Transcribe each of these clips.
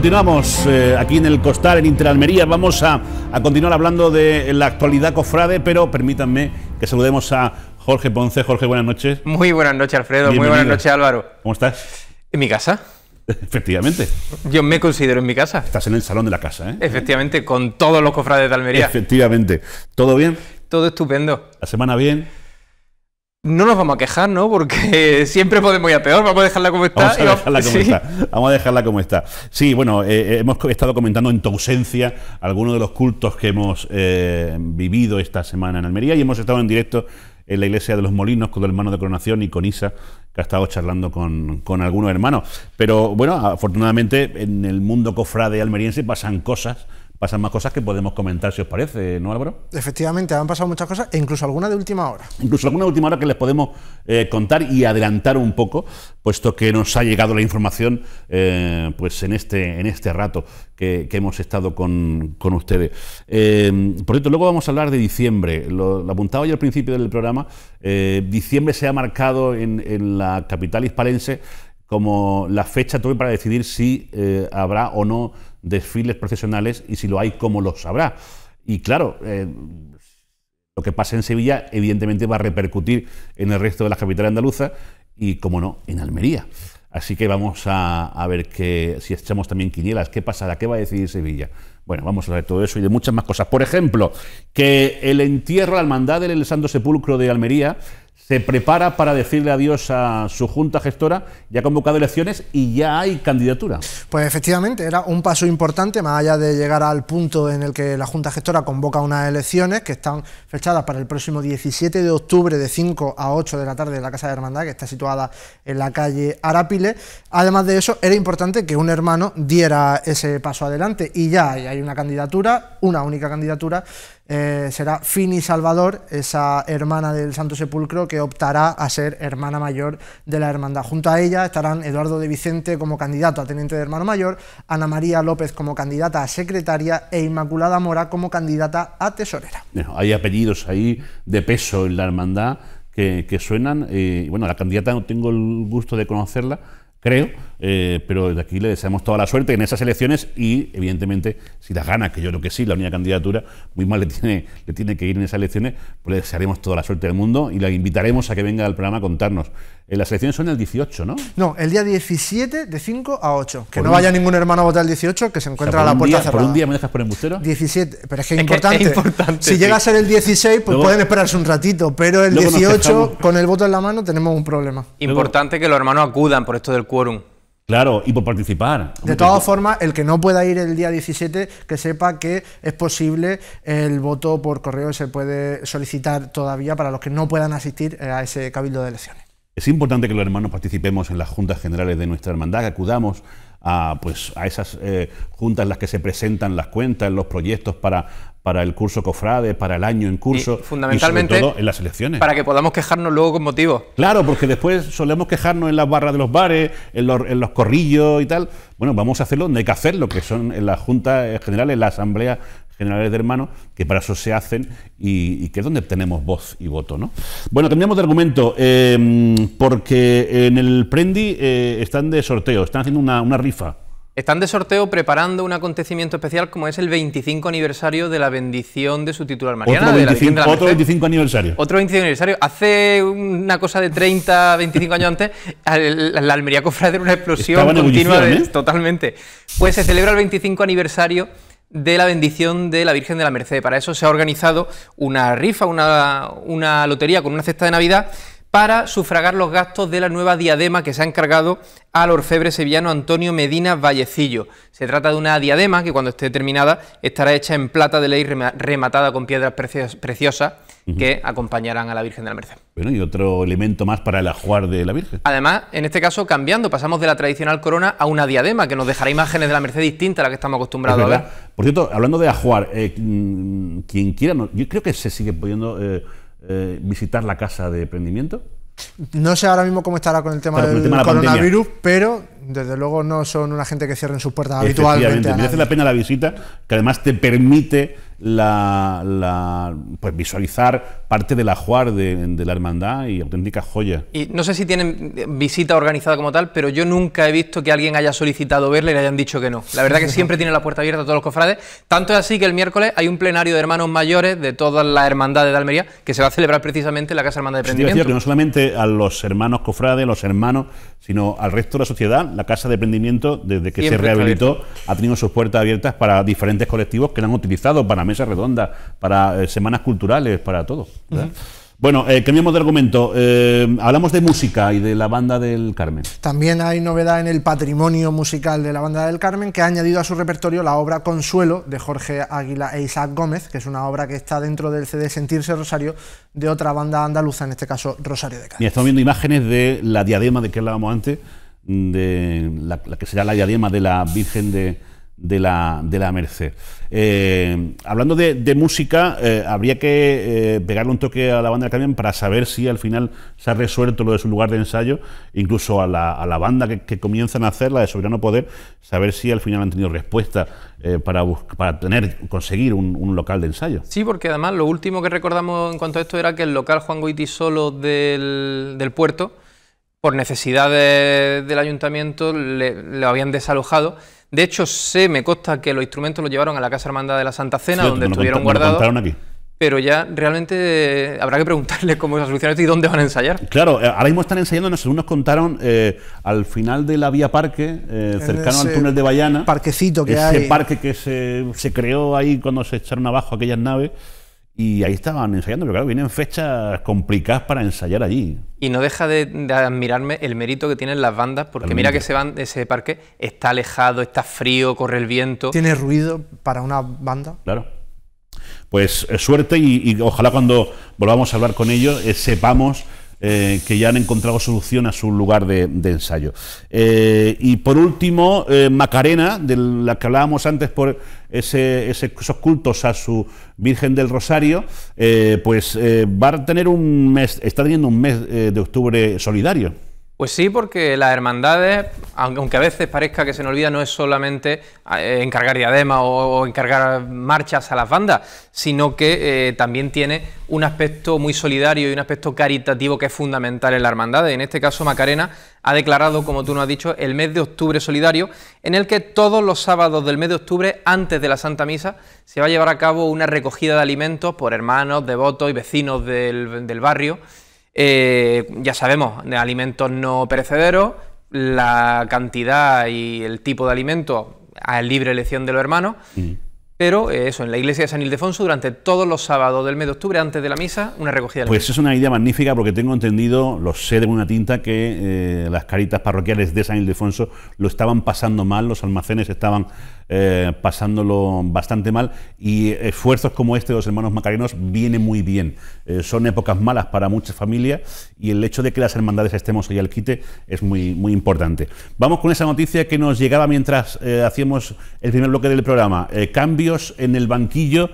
Continuamos aquí en el Costal, en Interalmería. Vamos a continuar hablando de la actualidad cofrade, pero permítanme que saludemos a Jorge Ponce. Jorge, buenas noches. Muy buenas noches, Alfredo. Bienvenido. Muy buenas noches, Álvaro. ¿Cómo estás? ¿En mi casa? Efectivamente. Yo me considero en mi casa. Estás en el salón de la casa, ¿eh? Efectivamente, con todos los cofrades de Almería. Efectivamente. ¿Todo bien? Todo estupendo. ¿La semana bien? No nos vamos a quejar, ¿no? Porque siempre podemos ir a peor. Vamos a dejarla como está. Vamos a dejarla como está. Vamos a dejarla como está. Sí, bueno, hemos estado comentando en tu ausencia algunos de los cultos que hemos vivido esta semana en Almería, y hemos estado en directo en la iglesia de los Molinos con el hermano de Coronación y con Isa, que ha estado charlando con algunos hermanos. Pero bueno, afortunadamente en el mundo cofrade almeriense pasan más cosas que podemos comentar, si os parece, ¿no, Álvaro? Efectivamente, han pasado muchas cosas, e incluso alguna de última hora. Incluso alguna de última hora que les podemos contar y adelantar un poco, puesto que nos ha llegado la información pues en este rato que hemos estado con ustedes. Por cierto, luego vamos a hablar de diciembre. Lo apuntaba yo al principio del programa. Diciembre se ha marcado en la capital hispalense como la fecha para decidir si habrá o no desfiles procesionales, y si lo hay, cómo los habrá. Y claro, lo que pasa en Sevilla evidentemente va a repercutir en el resto de las capitales andaluzas y, como no, en Almería. Así que vamos a ver si echamos también quinielas, qué pasará, qué va a decidir Sevilla. Bueno, vamos a ver todo eso y de muchas más cosas. Por ejemplo, que el entierro, la hermandad del Santo Sepulcro de Almería se prepara para decirle adiós a su junta gestora. Ya ha convocado elecciones y ya hay candidatura. Pues efectivamente, era un paso importante, más allá de llegar al punto en el que la junta gestora convoca unas elecciones que están fechadas para el próximo 17 de octubre de 5 a 8 de la tarde en la Casa de Hermandad, que está situada en la calle Arápiles. Además de eso, era importante que un hermano diera ese paso adelante, y ya hay una candidatura, una única candidatura. Será Fini Salvador, esa hermana del Santo Sepulcro, que optará a ser hermana mayor de la hermandad. Junto a ella estarán Eduardo de Vicente como candidato a teniente de hermano mayor, Ana María López como candidata a secretaria e Inmaculada Mora como candidata a tesorera. Bueno, hay apellidos ahí de peso en la hermandad que suenan. Bueno, la candidata no tengo el gusto de conocerla, creo, pero desde aquí le deseamos toda la suerte en esas elecciones, y evidentemente si las gana, que yo creo que sí, la única candidatura, muy mal le tiene que ir en esas elecciones, pues le desearemos toda la suerte del mundo y la invitaremos a que venga al programa a contarnos. Las elecciones son el 18, ¿no? No, el día 17 de 5 a 8. Que no vaya ningún hermano a votar el 18, que se encuentra a la puerta cerrada. ¿Por un día me dejas por embustero? 17, pero es que es importante. Si sí. llega a ser el 16, pues pueden esperarse un ratito, pero el 18, con el voto en la mano, tenemos un problema. Importante que los hermanos acudan por esto del quórum. Claro, y por participar. De todas formas, el que no pueda ir el día 17, que sepa que es posible el voto por correo, se puede solicitar todavía para los que no puedan asistir a ese cabildo de elecciones. Es importante que los hermanos participemos en las juntas generales de nuestra hermandad, que acudamos a esas juntas en las que se presentan las cuentas, los proyectos para el curso cofrade, para el año en curso, y fundamentalmente, y sobre todo en las elecciones. Para que podamos quejarnos luego con motivo. Claro, porque después solemos quejarnos en las barras de los bares, en los corrillos y tal. Bueno, vamos a hacerlo donde hay que hacerlo, que son en las juntas generales, en las asambleas generales de hermanos, que para eso se hacen y que es donde tenemos voz y voto, ¿no? Bueno, cambiamos de argumento, porque en el Prendi están de sorteo, están haciendo una rifa. Están de sorteo preparando un acontecimiento especial como es el 25 aniversario de la bendición de su titular mariana. Otro 25 aniversario. Otro 25 aniversario. Hace una cosa de 30, 25 años antes, la Almería Cofrade era una explosión continua. Totalmente. Pues se celebra el 25 aniversario de la bendición de la Virgen de la Merced. Para eso se ha organizado una rifa, una lotería con una cesta de Navidad, para sufragar los gastos de la nueva diadema que se ha encargado al orfebre sevillano Antonio Medina Vallecillo. Se trata de una diadema que, cuando esté terminada, estará hecha en plata de ley rematada con piedras preciosas que acompañarán a la Virgen de la Merced. Bueno, y otro elemento más para el ajuar de la Virgen. Además, en este caso, cambiando, pasamos de la tradicional corona a una diadema que nos dejará imágenes de la Merced distintas a las que estamos acostumbrados a ver. Por cierto, hablando de ajuar, quien quiera, yo creo que se sigue pudiendo visitar la casa de prendimiento. No sé ahora mismo cómo estará con el tema del coronavirus, pero desde luego no son una gente que cierren sus puertas habitualmente. Merece la pena la visita, que además te permite pues visualizar parte del ajuar de la hermandad y auténtica joya. Y no sé si tienen visita organizada como tal, pero yo nunca he visto que alguien haya solicitado verla y le hayan dicho que no. La verdad que siempre tiene la puerta abierta a todos los cofrades. Tanto es así que el miércoles hay un plenario de hermanos mayores de todas las hermandades de Almería que se va a celebrar precisamente en la Casa Hermandad de Prendimiento. Sí, que no solamente a los hermanos cofrades, los hermanos, sino al resto de la sociedad. La Casa de Prendimiento, desde que siempre se rehabilitó, ha tenido sus puertas abiertas para diferentes colectivos que la han utilizado, para mesas redondas, para semanas culturales, para todo. Bueno, cambiamos de argumento. Hablamos de música y de la Banda del Carmen. También hay novedad en el patrimonio musical de la Banda del Carmen, que ha añadido a su repertorio la obra Consuelo, de Jorge Águila e Isaac Gómez, que es una obra que está dentro del CD Sentirse Rosario, de otra banda andaluza, en este caso Rosario de Cádiz. Y estamos viendo imágenes de la diadema de que hablábamos antes, de la que será la diadema de la Virgen de la Merced. Hablando de música, habría que pegarle un toque a la Banda del Carmen para saber si al final se ha resuelto lo de su lugar de ensayo, incluso a la banda que comienzan a hacer, la de Soberano Poder, saber si al final han tenido respuesta para conseguir un local de ensayo. Sí, porque además lo último que recordamos en cuanto a esto era que el local Juan Goytisolo del puerto, por necesidades del ayuntamiento, lo habían desalojado. De hecho, me consta que los instrumentos los llevaron a la Casa Hermandad de la Santa Cena, donde estuvieron guardados. Aquí. Pero ya realmente habrá que preguntarles cómo se ha solucionado esto y dónde van a ensayar. Claro, ahora mismo están ensayando, según nos contaron, al final de la vía Parque, cercano al túnel de Bayana. Parquecito que hay. Ese parque que se creó ahí cuando se echaron abajo aquellas naves. Y ahí estaban ensayando, pero claro, vienen fechas complicadas para ensayar allí. Y no deja de admirarme el mérito que tienen las bandas, porque realmente, mira que ese parque está alejado, está frío, corre el viento. ¿Tiene ruido para una banda? Claro. Pues suerte y ojalá cuando volvamos a hablar con ellos sepamos que ya han encontrado solución a su lugar de ensayo. Y por último, Macarena, de la que hablábamos antes por esos cultos a su Virgen del Rosario, pues va a tener está teniendo un mes de octubre solidario. Pues sí, porque las hermandades, aunque a veces parezca que se nos olvida, no es solamente encargar diadema o encargar marchas a las bandas, sino que también tiene un aspecto muy solidario y un aspecto caritativo que es fundamental en la hermandad. En este caso, Macarena ha declarado, como tú nos has dicho, el mes de octubre solidario, en el que todos los sábados del mes de octubre, antes de la Santa Misa, se va a llevar a cabo una recogida de alimentos por hermanos, devotos y vecinos del barrio. Ya sabemos, de alimentos no perecederos, la cantidad y el tipo de alimentos a libre elección de los hermanos, pero eso, en la iglesia de San Ildefonso, durante todos los sábados del mes de octubre, antes de la misa, una recogida de alimentos. Pues es una idea magnífica, porque tengo entendido, lo sé de buena tinta, que las caritas parroquiales de San Ildefonso lo estaban pasando mal, los almacenes estaban pasándolo bastante mal, y esfuerzos como este de los hermanos macarenos viene muy bien. Son épocas malas para muchas familias, y el hecho de que las hermandades estemos hoy al quite es muy, muy importante. Vamos con esa noticia que nos llegaba mientras hacíamos el primer bloque del programa. Cambios en el banquillo,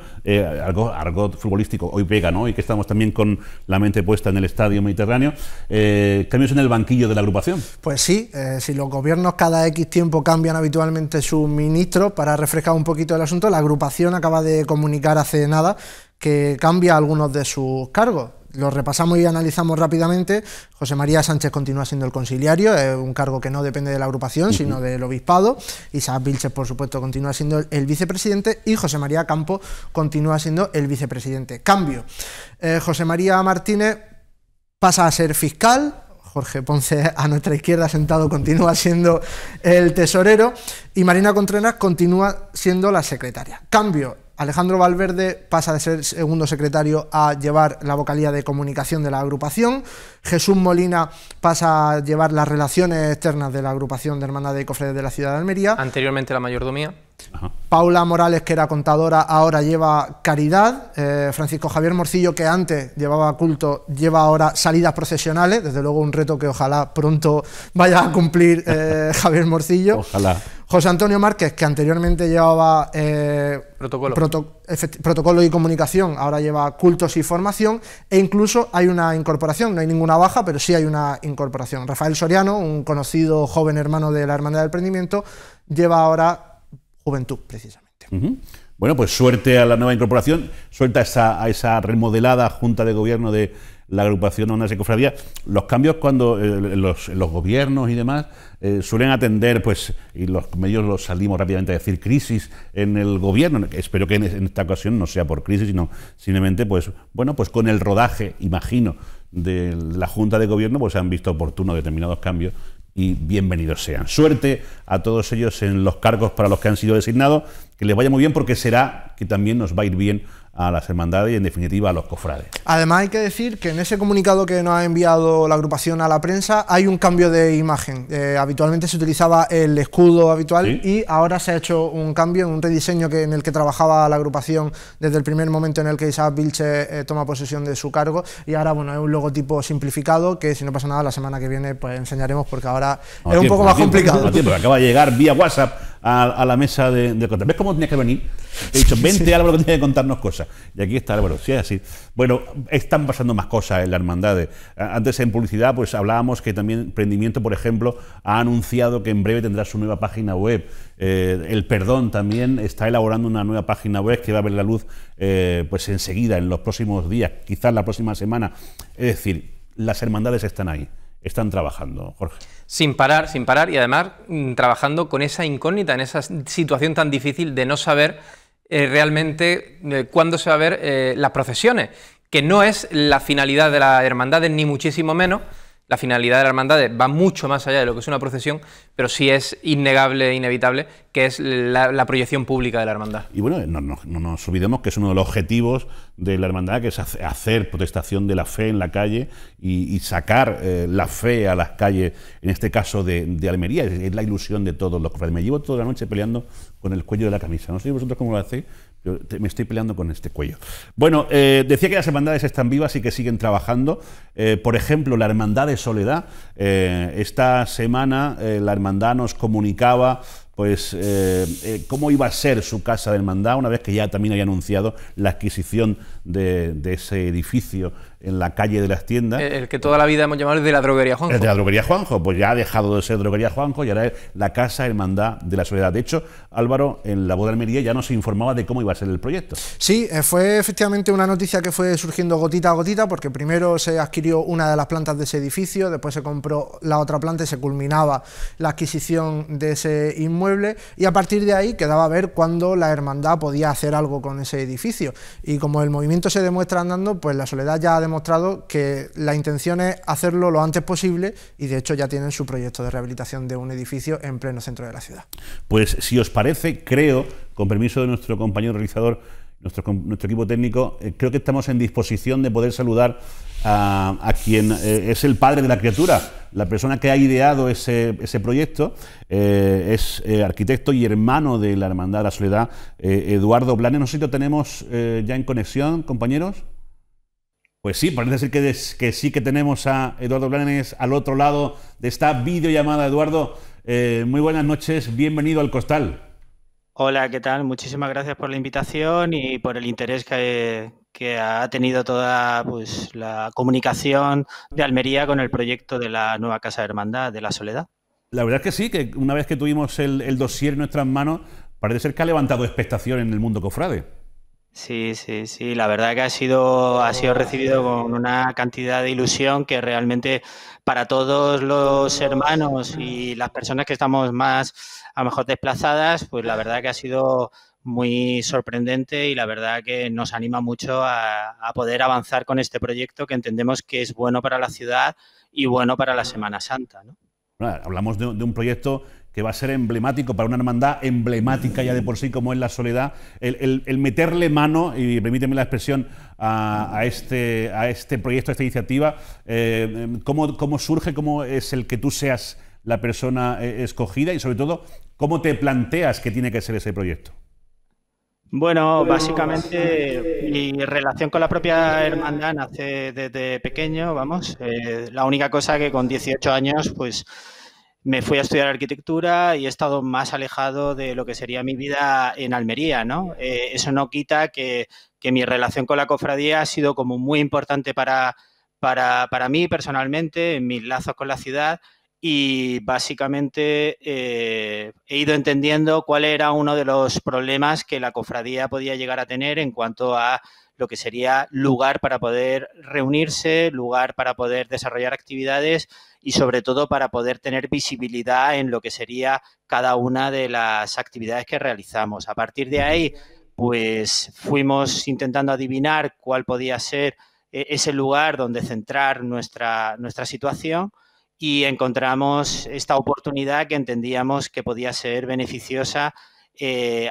algo futbolístico, hoy pega, ¿no? Y que estamos también con la mente puesta en el Estadio Mediterráneo. Cambios en el banquillo de la agrupación. Pues sí, si los gobiernos cada X tiempo cambian habitualmente sus ministros, para refrescar un poquito el asunto, la agrupación acaba de comunicar hace nada que cambia algunos de sus cargos. Los repasamos y analizamos rápidamente. José María Sánchez continúa siendo el conciliario, es un cargo que no depende de la agrupación, sino del obispado. Isaac Vilches, por supuesto, continúa siendo el vicepresidente, y José María Campo continúa siendo el vicepresidente. Cambio. José María Martínez pasa a ser fiscal. Jorge Ponce, a nuestra izquierda sentado, continúa siendo el tesorero, y Marina Contreras continúa siendo la secretaria. Cambio. Alejandro Valverde pasa de ser segundo secretario a llevar la vocalía de comunicación de la agrupación. Jesús Molina pasa a llevar las relaciones externas de la agrupación de Hermandades y Cofrades de la ciudad de Almería. Anteriormente la mayordomía. Ajá. Paula Morales, que era contadora, ahora lleva Caridad. Francisco Javier Morcillo, que antes llevaba culto, lleva ahora salidas procesionales. Desde luego un reto que ojalá pronto vaya a cumplir Javier Morcillo. Ojalá. José Antonio Márquez, que anteriormente llevaba protocolo y comunicación, ahora lleva cultos y formación, e incluso hay una incorporación, no hay ninguna baja, pero sí hay una incorporación. Rafael Soriano, un conocido joven hermano de la Hermandad del Prendimiento, lleva ahora Juventud, precisamente. Bueno, pues suerte a la nueva incorporación, suerte a esa remodelada Junta de Gobierno de la agrupación Ondas de Cofradía. Los cambios cuando los gobiernos y demás suelen atender, pues, y los medios los salimos rápidamente a decir crisis en el gobierno. Espero que en esta ocasión no sea por crisis, sino simplemente, pues, bueno, pues con el rodaje, imagino, de la Junta de Gobierno, pues se han visto oportunos determinados cambios y bienvenidos sean. Suerte a todos ellos en los cargos para los que han sido designados, que les vaya muy bien, porque será que también nos va a ir bien a las hermandades y en definitiva a los cofrades. Además hay que decir que en ese comunicado que nos ha enviado la agrupación a la prensa hay un cambio de imagen. Habitualmente se utilizaba el escudo habitual, ¿sí?, y ahora se ha hecho un cambio, un rediseño en el que trabajaba la agrupación desde el primer momento en el que Isaac Vilche toma posesión de su cargo, y ahora bueno, es un logotipo simplificado que, si no pasa nada, la semana que viene pues enseñaremos, porque ahora es un poco más complicado. Acaba de llegar vía WhatsApp a la mesa de contar. ¿Ves cómo tenía que venir? He dicho, vente, sí, Álvaro, que tiene que contarnos cosas. Y aquí está Álvaro, sí, así. Bueno, están pasando más cosas en la hermandad. Antes en publicidad pues hablábamos que también Prendimiento, por ejemplo, ha anunciado que en breve tendrá su nueva página web. El Perdón también está elaborando una nueva página web que va a ver la luz pues enseguida, en los próximos días, quizás la próxima semana. Es decir, las hermandades están ahí, están trabajando, Jorge. Sin parar, y además trabajando con esa incógnita, en esa situación tan difícil de no saber realmente cuándo se va a ver las procesiones, que no es la finalidad de las hermandades, ni muchísimo menos. La finalidad de las hermandades va mucho más allá de lo que es una procesión, pero sí es innegable e inevitable que es la proyección pública de la hermandad. Y bueno, no nos olvidemos que es uno de los objetivos de la hermandad, que es hacer protestación de la fe en la calle y sacar la fe a las calles, en este caso de Almería. Es la ilusión de todos los cofrades. Me llevo toda la noche peleando con el cuello de la camisa. No sé vosotros cómo lo hacéis, pero me estoy peleando con este cuello. Bueno, decía que las hermandades están vivas y que siguen trabajando. Por ejemplo, la Hermandad de Soledad. Esta semana la hermandad nos comunicaba pues cómo iba a ser su casa de hermandad, una vez que ya también había anunciado la adquisición de ese edificio en la calle de las Tiendas. El que toda la vida hemos llamado de la Droguería Juanjo. El de la Droguería Juanjo, pues ya ha dejado de ser Droguería Juanjo y ahora es la Casa Hermandad de la Soledad. De hecho, Álvaro, en la boda de Almería ya nos informaba de cómo iba a ser el proyecto. Sí, fue efectivamente una noticia que fue surgiendo gotita a gotita, porque primero se adquirió una de las plantas de ese edificio, después se compró la otra planta y se culminaba la adquisición de ese inmueble, y a partir de ahí quedaba a ver cuándo la hermandad podía hacer algo con ese edificio. Y como el movimiento se demuestra andando, pues la Soledad ya ha demostrado que la intención es hacerlo lo antes posible, y de hecho ya tienen su proyecto de rehabilitación de un edificio en pleno centro de la ciudad. Pues si os parece, creo, con permiso de nuestro compañero realizador, nuestro equipo técnico, creo que estamos en disposición de poder saludar a quien es el padre de la criatura, la persona que ha ideado ese proyecto. Es arquitecto y hermano de la Hermandad de la Soledad, Eduardo Blanes. No sé si lo tenemos ya en conexión, compañeros. Pues sí, parece ser que sí que tenemos a Eduardo Blanes al otro lado de esta videollamada. Eduardo, muy buenas noches, bienvenido al Costal. Hola, ¿qué tal? Muchísimas gracias por la invitación y por el interés que ha tenido toda pues, la comunicación de Almería con el proyecto de la nueva Casa de Hermandad de la Soledad. La verdad es que sí, que una vez que tuvimos el dossier en nuestras manos, parece ser que ha levantado expectación en el mundo cofrade. Sí, la verdad que ha sido recibido con una cantidad de ilusión que realmente para todos los hermanos y las personas que estamos más a lo mejor desplazadas, pues la verdad que ha sido muy sorprendente y la verdad que nos anima mucho a poder avanzar con este proyecto que entendemos que es bueno para la ciudad y bueno para la Semana Santa, ¿no? Bueno, hablamos de un proyecto que va a ser emblemático para una hermandad emblemática ya de por sí como es la Soledad. El meterle mano, y permíteme la expresión, a este proyecto, a esta iniciativa, ¿cómo surge, cómo es el que tú seas la persona escogida y sobre todo, cómo te planteas que tiene que ser ese proyecto? Bueno, básicamente mi relación con la propia hermandad nace desde pequeño, vamos. La única cosa que con 18 años, pues me fui a estudiar arquitectura y he estado más alejado de lo que sería mi vida en Almería, ¿no? Eso no quita que mi relación con la cofradía ha sido como muy importante para mí personalmente, en mis lazos con la ciudad. Y básicamente he ido entendiendo cuál era uno de los problemas que la cofradía podía llegar a tener en cuanto a lo que sería lugar para poder reunirse, lugar para poder desarrollar actividades y sobre todo para poder tener visibilidad en lo que sería cada una de las actividades que realizamos. A partir de ahí, pues fuimos intentando adivinar cuál podía ser ese lugar donde centrar nuestra situación. Y encontramos esta oportunidad que entendíamos que podía ser beneficiosa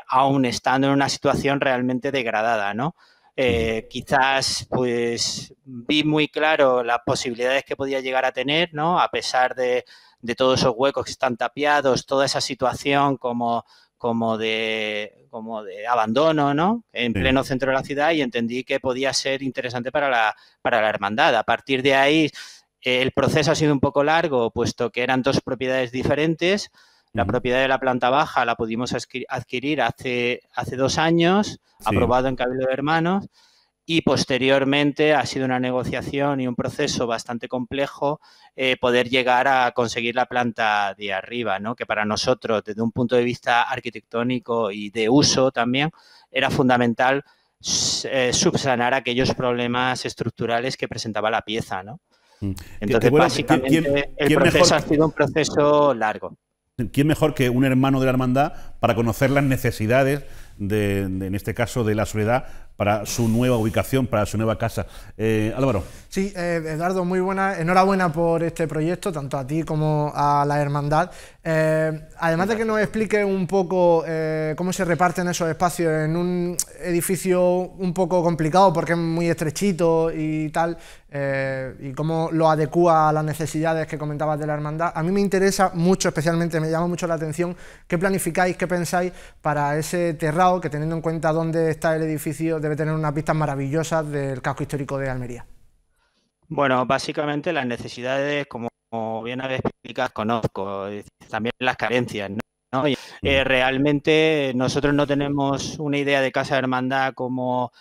aún estando en una situación realmente degradada, ¿no? Quizás pues vi muy claro las posibilidades que podía llegar a tener, ¿no? A pesar de todos esos huecos que están tapiados, toda esa situación como de abandono, ¿no? En pleno centro de la ciudad, y entendí que podía ser interesante para la hermandad. A partir de ahí el proceso ha sido un poco largo, puesto que eran dos propiedades diferentes. La propiedad de la planta baja la pudimos adquirir hace 2 años, aprobado en Cabildo de Hermanos, y posteriormente ha sido una negociación y un proceso bastante complejo poder llegar a conseguir la planta de arriba, ¿no? Que para nosotros, desde un punto de vista arquitectónico y de uso también, era fundamental subsanar aquellos problemas estructurales que presentaba la pieza, ¿no? Entonces, básicamente, el proceso ha sido un proceso largo. ¿Quién mejor que un hermano de la hermandad para conocer las necesidades, en este caso, de la Soledad para su nueva ubicación, para su nueva casa? Álvaro. Sí, Eduardo, muy buena. Enhorabuena por este proyecto, tanto a ti como a la hermandad. Además de que nos explique un poco cómo se reparten esos espacios en un edificio un poco complicado porque es muy estrechito y tal, y cómo lo adecúa a las necesidades que comentabas de la hermandad, a mí me interesa mucho, especialmente me llama mucho la atención qué planificáis, qué pensáis para ese terrao, que teniendo en cuenta dónde está el edificio debe tener unas vistas maravillosas del casco histórico de Almería. Bueno, básicamente las necesidades, como bien habéis explicado, conozco, también las carencias, ¿no? Realmente nosotros no tenemos una idea de casa de hermandad como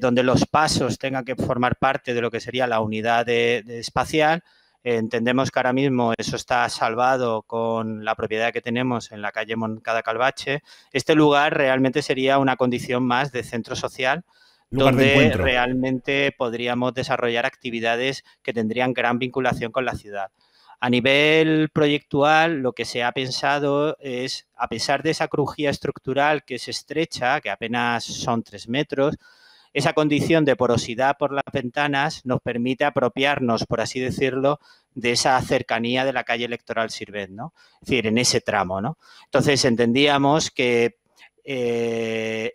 donde los pasos tengan que formar parte de lo que sería la unidad de espacial. Entendemos que ahora mismo eso está salvado con la propiedad que tenemos en la calle Moncada Calvache. Este lugar realmente sería una condición más de centro social, donde realmente podríamos desarrollar actividades que tendrían gran vinculación con la ciudad. A nivel proyectual, lo que se ha pensado es, a pesar de esa crujía estructural que es estrecha, que apenas son 3 metros, esa condición de porosidad por las ventanas nos permite apropiarnos, por así decirlo, de esa cercanía de la calle Electoral Sirvent, ¿no? Es decir, en ese tramo, ¿no? Entonces entendíamos que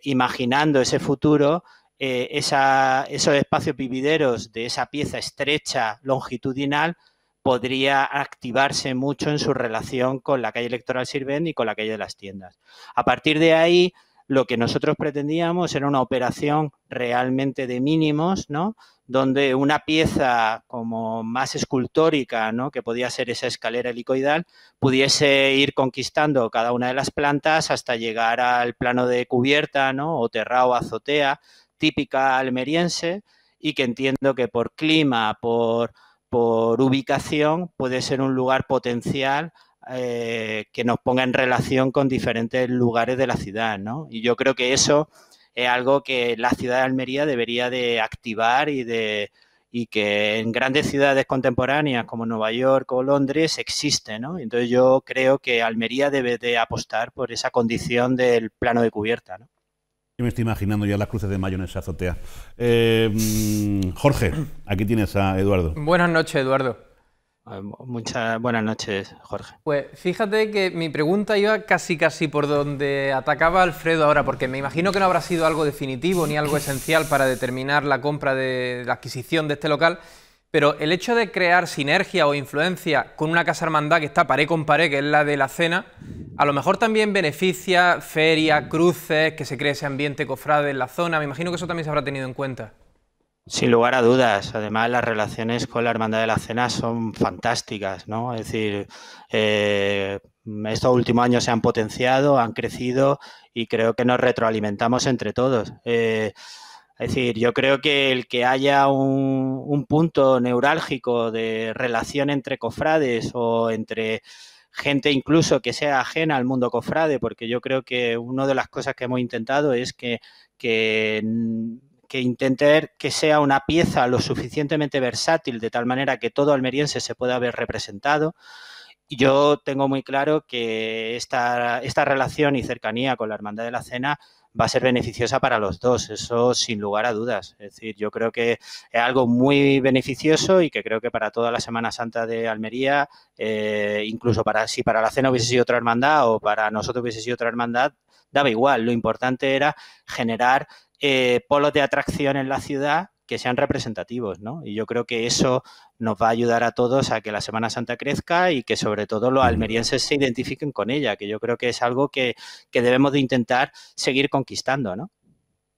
imaginando ese futuro, esos espacios vivideros de esa pieza estrecha longitudinal podría activarse mucho en su relación con la calle Electoral Sirvent y con la calle de las Tiendas. A partir de ahí, lo que nosotros pretendíamos era una operación realmente de mínimos, ¿no? Donde una pieza como más escultórica, ¿no? Que podía ser esa escalera helicoidal, pudiese ir conquistando cada una de las plantas hasta llegar al plano de cubierta, ¿no? O terrao, azotea, típica almeriense, y que entiendo que por clima, por ubicación, puede ser un lugar potencial que nos ponga en relación con diferentes lugares de la ciudad, ¿no? Y yo creo que eso es algo que la ciudad de Almería debería de activar y que en grandes ciudades contemporáneas como Nueva York o Londres existe, ¿no? Entonces yo creo que Almería debe de apostar por esa condición del plano de cubierta, ¿no? Yo me estoy imaginando ya las cruces de mayo en esa azotea. Jorge, aquí tienes a Eduardo. Buenas noches, Eduardo. Muchas buenas noches, Jorge. Pues fíjate que mi pregunta iba casi por donde atacaba Alfredo ahora, porque me imagino que no habrá sido algo definitivo ni algo esencial para determinar la compra de la adquisición de este local, Pero el hecho de crear sinergia o influencia con una casa hermandad que está pared con pared, que es la de la Cena, a lo mejor también beneficia ferias, cruces, que se cree ese ambiente cofrade en la zona. Me imagino que eso también se habrá tenido en cuenta. Sin lugar a dudas. Además, las relaciones con la Hermandad de la Cena son fantásticas, ¿no? Es decir, estos últimos años se han potenciado, han crecido y creo que nos retroalimentamos entre todos. Es decir, yo creo que el que haya un punto neurálgico de relación entre cofrades o entre gente incluso que sea ajena al mundo cofrade, porque yo creo que una de las cosas que hemos intentado es que intente que sea una pieza lo suficientemente versátil de tal manera que todo almeriense se pueda ver representado. Yo tengo muy claro que esta relación y cercanía con la Hermandad de la Cena va a ser beneficiosa para los dos, eso sin lugar a dudas. Es decir, yo creo que es algo muy beneficioso y que creo que para toda la Semana Santa de Almería, incluso si para la Cena hubiese sido otra hermandad o para nosotros hubiese sido otra hermandad, daba igual. Lo importante era generar polos de atracción en la ciudad que sean representativos, ¿no? Y yo creo que eso nos va a ayudar a todos a que la Semana Santa crezca y que sobre todo los almerienses se identifiquen con ella, que yo creo que es algo que debemos de intentar seguir conquistando, ¿no?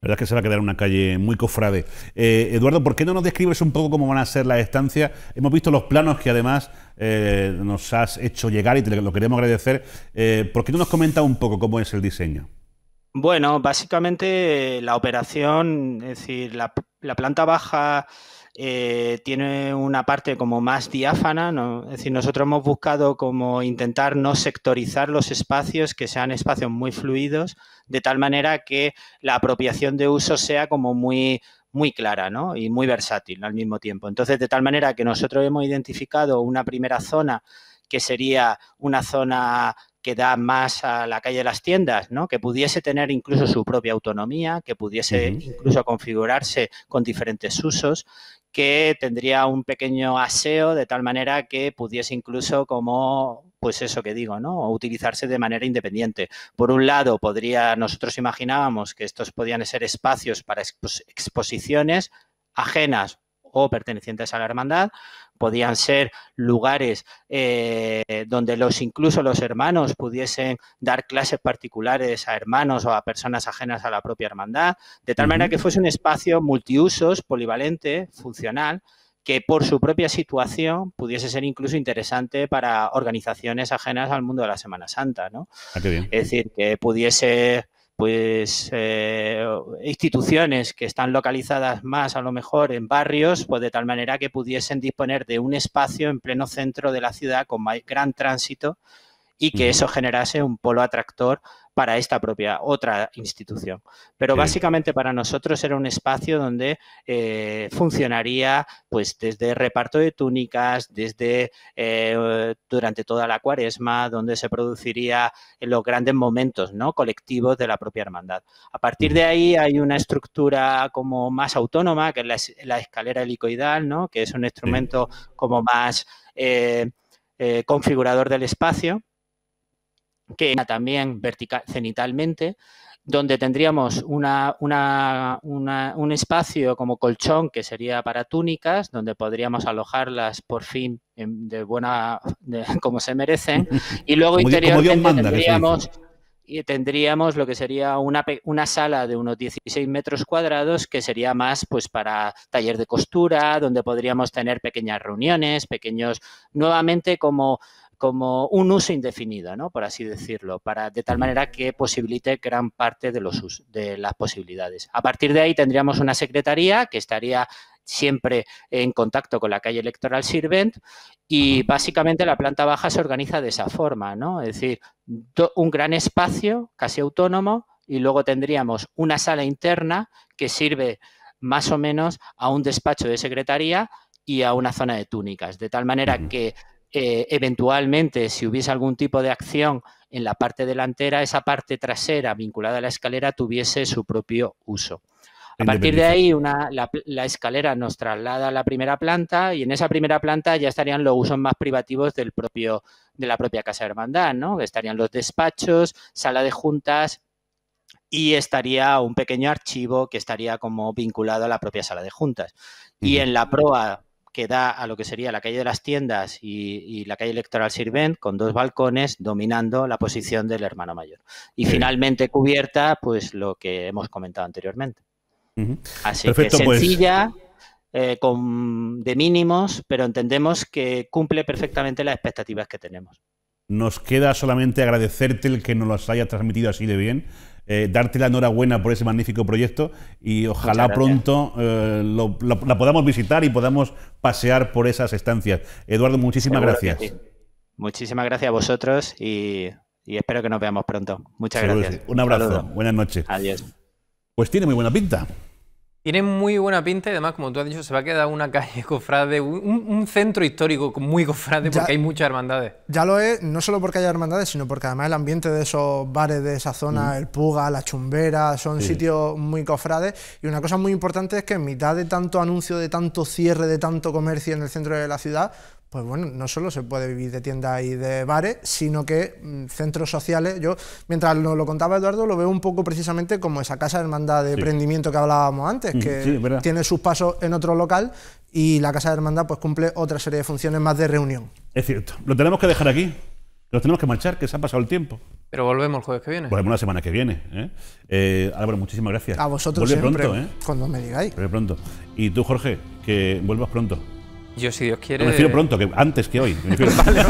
La verdad es que se va a quedar una calle muy cofrade. Eduardo, ¿por qué no nos describes un poco cómo van a ser las estancias? Hemos visto los planos que además nos has hecho llegar y te lo queremos agradecer. ¿Por qué no nos comentas un poco cómo es el diseño? Bueno, básicamente la operación, es decir, la planta baja tiene una parte como más diáfana, ¿no? Es decir, nosotros hemos buscado como intentar no sectorizar los espacios, que sean espacios muy fluidos, de tal manera que la apropiación de uso sea como muy clara, ¿no? Y muy versátil al mismo tiempo. Entonces, de tal manera que nosotros hemos identificado una primera zona que sería una zona que da más a la calle de las tiendas, ¿no? Que pudiese tener incluso su propia autonomía, que pudiese incluso configurarse con diferentes usos, que tendría un pequeño aseo de tal manera que pudiese incluso como, pues eso que digo, ¿no? Utilizarse de manera independiente. Por un lado, nosotros imaginábamos que estos podían ser espacios para exposiciones ajenas o pertenecientes a la hermandad, podían ser lugares donde incluso los hermanos pudiesen dar clases particulares a hermanos o a personas ajenas a la propia hermandad, de tal manera que fuese un espacio multiusos, polivalente, funcional, que por su propia situación pudiese ser incluso interesante para organizaciones ajenas al mundo de la Semana Santa, ¿no? Ah, qué bien. Es decir, que pudiese instituciones que están localizadas más a lo mejor en barrios, pues de tal manera que pudiesen disponer de un espacio en pleno centro de la ciudad con gran tránsito y que eso generase un polo atractor para esta propia otra institución. Pero básicamente para nosotros era un espacio donde funcionaría pues desde reparto de túnicas, desde durante toda la Cuaresma, donde se produciría en los grandes momentos, ¿no? Colectivos de la propia hermandad. A partir de ahí hay una estructura como más autónoma, que es la escalera helicoidal, ¿no? Que es un instrumento como más configurador del espacio, que también cenitalmente, donde tendríamos un espacio como colchón que sería para túnicas, donde podríamos alojarlas por fin como se merecen, y luego interiormente tendríamos lo que sería una sala de unos 16 metros cuadrados que sería más pues para taller de costura, donde podríamos tener pequeñas reuniones, nuevamente como un uso indefinido, ¿no? Por así decirlo, de tal manera que posibilite gran parte de las posibilidades. A partir de ahí tendríamos una secretaría que estaría siempre en contacto con la calle Electoral Sirvent y básicamente la planta baja se organiza de esa forma, ¿no? Es decir, un gran espacio casi autónomo y luego tendríamos una sala interna que sirve más o menos a un despacho de secretaría y a una zona de túnicas, de tal manera que eventualmente, si hubiese algún tipo de acción en la parte delantera, esa parte trasera vinculada a la escalera tuviese su propio uso. A partir de ahí, la escalera nos traslada a la primera planta y en esa primera planta ya estarían los usos más privativos de la propia Casa de Hermandad, ¿no? Estarían los despachos, sala de juntas y estaría un pequeño archivo que estaría como vinculado a la propia sala de juntas. Y en la proa que da a lo que sería la calle de las Tiendas y la calle Electoral Sirvent, con 2 balcones dominando la posición del hermano mayor. Y finalmente cubierta, pues lo que hemos comentado anteriormente. Así perfecto, que sencilla, de mínimos, pero entendemos que cumple perfectamente las expectativas que tenemos. Nos queda solamente agradecerte el que nos los hayas transmitido así de bien, darte la enhorabuena por ese magnífico proyecto y ojalá pronto la podamos visitar y podamos pasear por esas estancias. Eduardo, muchísimas gracias. Sí. Muchísimas gracias a vosotros y espero que nos veamos pronto. Muchas gracias. Sí. Un abrazo. Saludos. Buenas noches. Adiós. Pues tiene muy buena pinta. Tiene muy buena pinta y además, como tú has dicho, se va a quedar una calle cofrade, un centro histórico muy cofrade porque hay muchas hermandades. Ya lo es, no solo porque haya hermandades, sino porque además el ambiente de esos bares de esa zona, el Puga, la Chumbera, son sitios muy cofrades. Y una cosa muy importante es que en mitad de tanto anuncio, de tanto cierre, de tanto comercio en el centro de la ciudad, pues bueno, no solo se puede vivir de tiendas y de bares, sino que centros sociales, yo, mientras nos lo contaba Eduardo, lo veo un poco precisamente como esa casa de hermandad de emprendimiento que hablábamos antes, que tiene sus pasos en otro local y la casa de hermandad pues cumple otra serie de funciones más de reunión. Es cierto, lo tenemos que dejar aquí, nos tenemos que marchar, que se ha pasado el tiempo. Pero volvemos el jueves que viene. Volvemos la semana que viene. Álvaro, muchísimas gracias. A vosotros vuelve siempre, pronto, cuando me digáis. Vuelve pronto. Y tú, Jorge, que vuelvas pronto. Yo, si Dios quiere... No, me refiero pronto, que antes que hoy. Vale.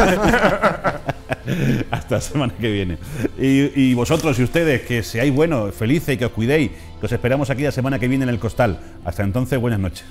Hasta la semana que viene. Y vosotros y ustedes, que seáis buenos, felices y que os cuidéis, que os esperamos aquí la semana que viene en el Costal. Hasta entonces, buenas noches.